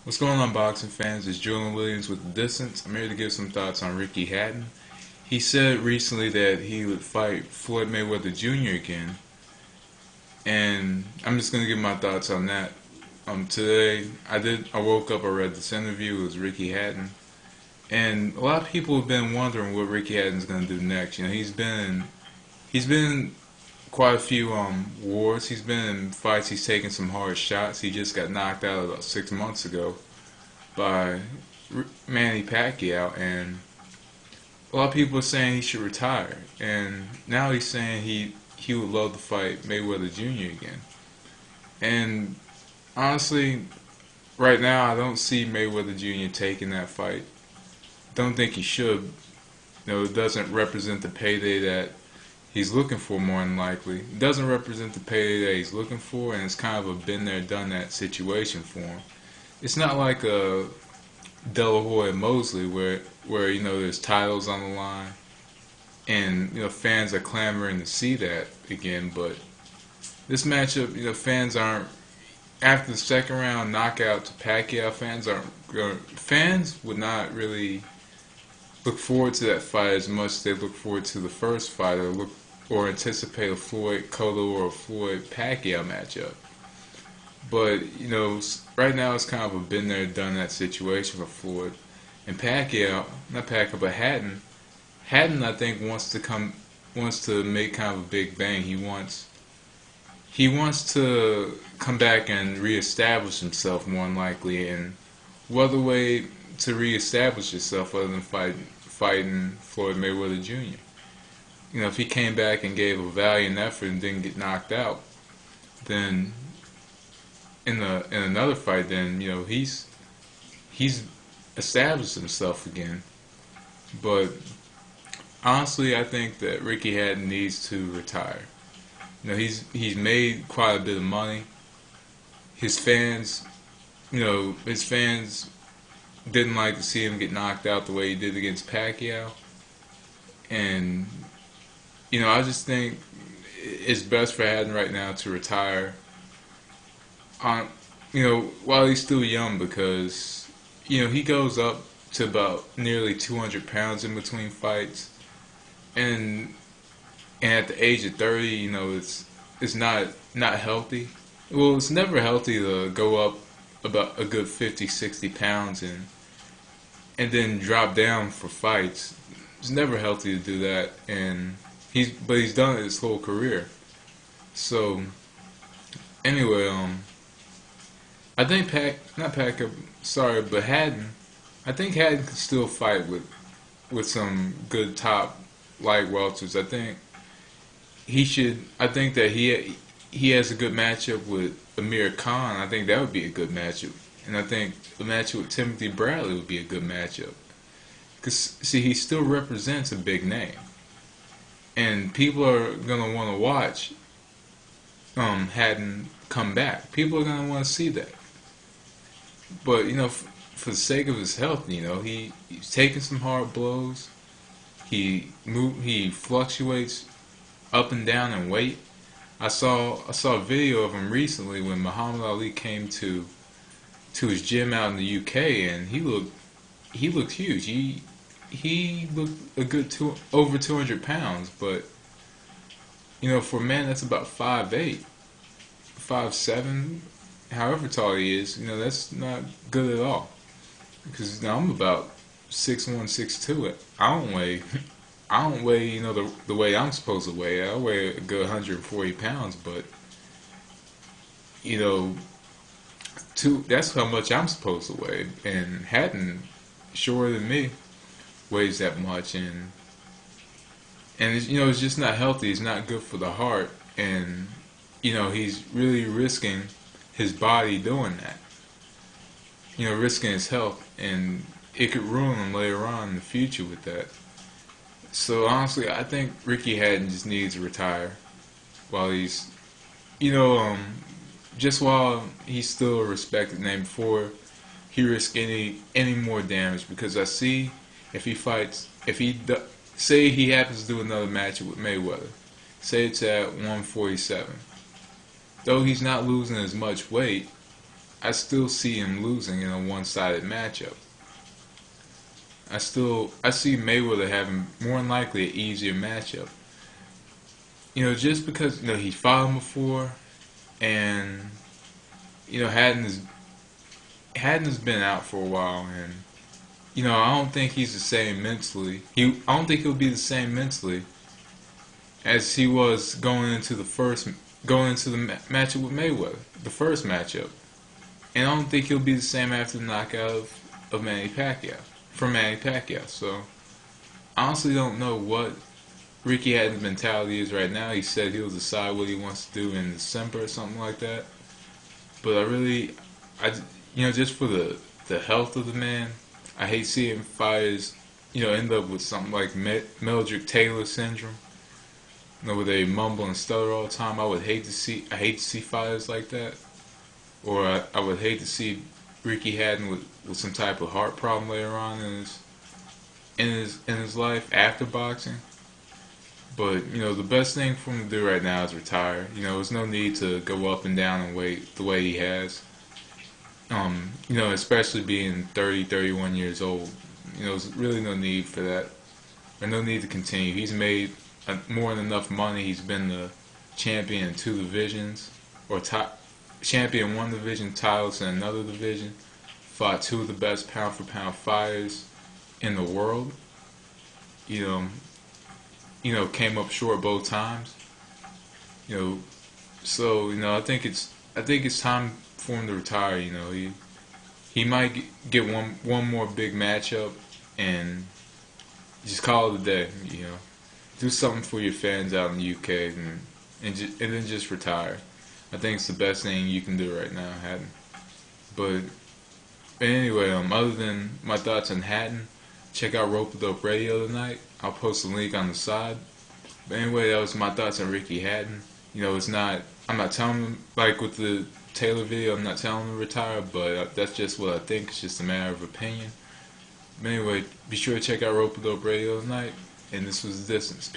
What's going on, boxing fans? It's Julian Williams with The Distance. I'm here to give some thoughts on Ricky Hatton. He said recently that he would fight Floyd Mayweather Jr. again, and I'm just gonna give my thoughts on that. Today I woke up, I read this interview. It was Ricky Hatton, and a lot of people have been wondering what Ricky Hatton's gonna do next. You know, he's been in quite a few wars. He's been in fights. He's taken some hard shots. He just got knocked out about 6 months ago by Manny Pacquiao, and a lot of people are saying he should retire. And now he's saying he would love to fight Mayweather Jr. again. And honestly, right now I don't see Mayweather Jr. taking that fight. Don't think he should. You know, it doesn't represent the payday that he's looking for, more than likely. It doesn't represent the payday that he's looking for, and it's kind of a been there, done that situation for him. It's not like a De La Hoya Mosley where you know there's titles on the line, and you know fans are clamoring to see that again. But this matchup, you know, fans aren't, after the second round knockout to Pacquiao. Fans would not really look forward to that fight as much as they look forward to the first fight, or anticipate a Floyd Cotto or a Floyd Pacquiao matchup. But you know, right now it's kind of a been there, done that situation for Floyd and Pacquiao. Not Pacquiao, but Hatton. Hatton, I think, wants to make kind of a big bang. He wants to come back and reestablish himself, more than likely. And what other way to reestablish yourself other than fighting Floyd Mayweather Jr.? You know, if he came back and gave a valiant effort and didn't get knocked out, then in another fight, then you know he's established himself again. But honestly, I think that Ricky Hatton needs to retire. You know, he's made quite a bit of money. His fans, his fans didn't like to see him get knocked out the way he did against Pacquiao, and you know, I just think it's best for Hatton right now to retire. You know, while he's still young, because you know he goes up to about nearly 200 pounds in between fights, and at the age of 30, you know, it's not healthy. Well, it's never healthy to go up about a good 50, 60 pounds and then drop down for fights. It's never healthy to do that, and he's done it his whole career. So anyway, I think but Hatton. I think Hatton could still fight with some good top light welters. I think that he has a good matchup with Amir Khan. I think that would be a good matchup, and I think the matchup with Timothy Bradley would be a good matchup. Cause see, he still represents a big name, and people are gonna want to watch Hatton come back. People are gonna want to see that. But you know, for the sake of his health, you know, he's taking some hard blows. He fluctuates up and down in weight. I saw a video of him recently when Muhammad Ali came to his gym out in the UK, and he looked huge. He looked a good over 200 pounds, but you know, for a man that's about 5'8", 5'7", however tall he is, you know, that's not good at all. Because you know, I'm about 6'1", 6'2". I don't weigh, you know, the way I'm supposed to weigh. I weigh a good 140 pounds, but you know, that's how much I'm supposed to weigh. And Hatton, shorter than me, weighs that much, and you know, it's just not healthy. It's not good for the heart, and you know, he's really risking his body doing that. You know, risking his health, and it could ruin him later on in the future with that. So honestly, I think Ricky Hatton just needs to retire while he's, you know, just while he's still a respected name before he risks any more damage. Because I see if he fights, say he happens to do another match with Mayweather, say it's at 147, though he's not losing as much weight, I still see him losing in a one-sided matchup. I see Mayweather having more than likely an easier matchup. Just because he fought him before, and Hatton has been out for a while, and I don't think he's the same mentally. I don't think he'll be the same mentally as he was going into the matchup with Mayweather, the first matchup. And I don't think he'll be the same after the knockout of Manny Pacquiao, from Manny Pacquiao. So I honestly don't know what Ricky Hatton's mentality is right now. He said he'll decide what he wants to do in December or something like that. But just for the health of the man, I hate seeing fighters, end up with something like Mildred Taylor syndrome, where they mumble and stutter all the time. I hate to see fighters like that, or I would hate to see Ricky Hatton with some type of heart problem later on in his life after boxing. But the best thing for him to do right now is retire. There's no need to go up and down in weight the way he has. Especially being 30, 31 years old. There's really no need for that, or no need to continue. He's made more than enough money. He's been the champion in 2 divisions, or champion in 1 division, titles in another division. Fought 2 of the best pound for pound fighters in the world. Came up short both times. So I think it's time for him to retire. He might get one more big matchup and just call it a day. Do something for your fans out in the UK and then just retire. I think it's the best thing you can do right now, Hatton. But anyway, other than my thoughts on Hatton, check out Rope a Dope Radio tonight. I'll post a link on the side. But anyway, that was my thoughts on Ricky Hatton. I'm not telling him, like with the Taylor video, I'm not telling him to retire, but that's just what I think. It's just a matter of opinion. But anyway, be sure to check out Rope a Dope Radio tonight. And this was The Distance. Peace.